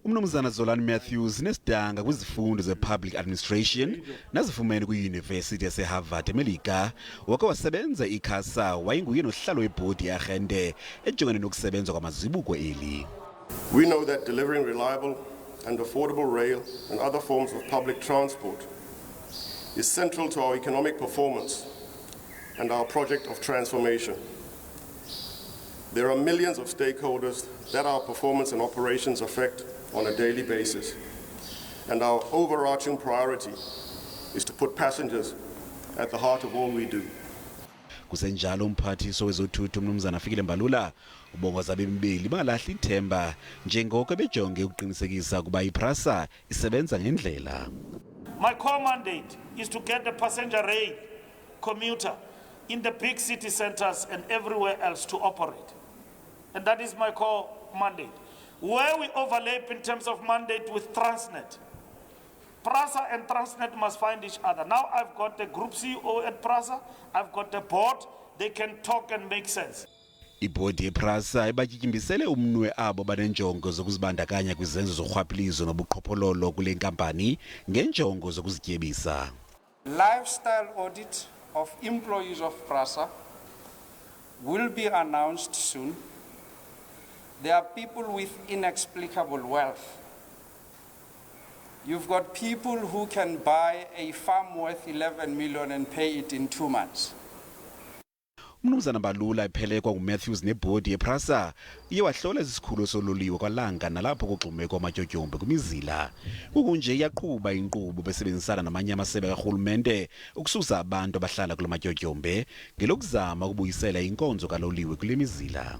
Umnumzana Zolani Matthews nesidanga kwizifundo ze-public administration nazifumene kwi-University yase-Harvard eMelika wake wasebenza iCASA wayenguye nohlalo webhodi ye-arhente ejongene nokusebenza kwamazibuko eli. We know that delivering reliable and affordable rail and other forms of public transport is central to our economic performance and our project of transformation. There are millions of stakeholders that our performance and operations affect on a daily basis, and our overarching priority is to put passengers at the heart of all we do. Kusenjalo Umphathiswa wezothutho Umnumzana Fikile Mbalula ubongoza bemibili balahla ithemba njengoko bejonge ukuqinisekisa kuba iPRASA isebenza ngendlela. My core mandate is to get the passenger rail commuter in the big city centers and everywhere else to operate. And that is my core mandate. Where we overlap in terms of mandate with Transnet, PRASA and Transnet must find each other. Now I've got the group CEO at PRASA, I've got the board, they can talk and make sense. Ibhodi yePRASA ibatyikimbisele umnwe abo banenjongo zokuzibandakanya kwizenzo zorhwaphilizo nobuqhophololo kulenkampani ngenjongo zokuzityebisa. Lifestyle audit of employees of PRASA will be announced soon. There are people with inexplicable wealth. You've got people who can buy a farm worth 11 million and pay it in 2 months. Umnumzana Mbalula ephelekwa uMatthews nebhodi yePRASA iye wahlola isikhululo sololiwe kwalanga nalapho kugxume kwamatyotyombe kwimizila. Kunje iyaqhuba inkqubo besebenzisana namanye amasebe karhulumente ukususa abantu abahlala kula matyotyombe ngelokuzama ukubuyisela inkonzo kaloliwe kule mizila.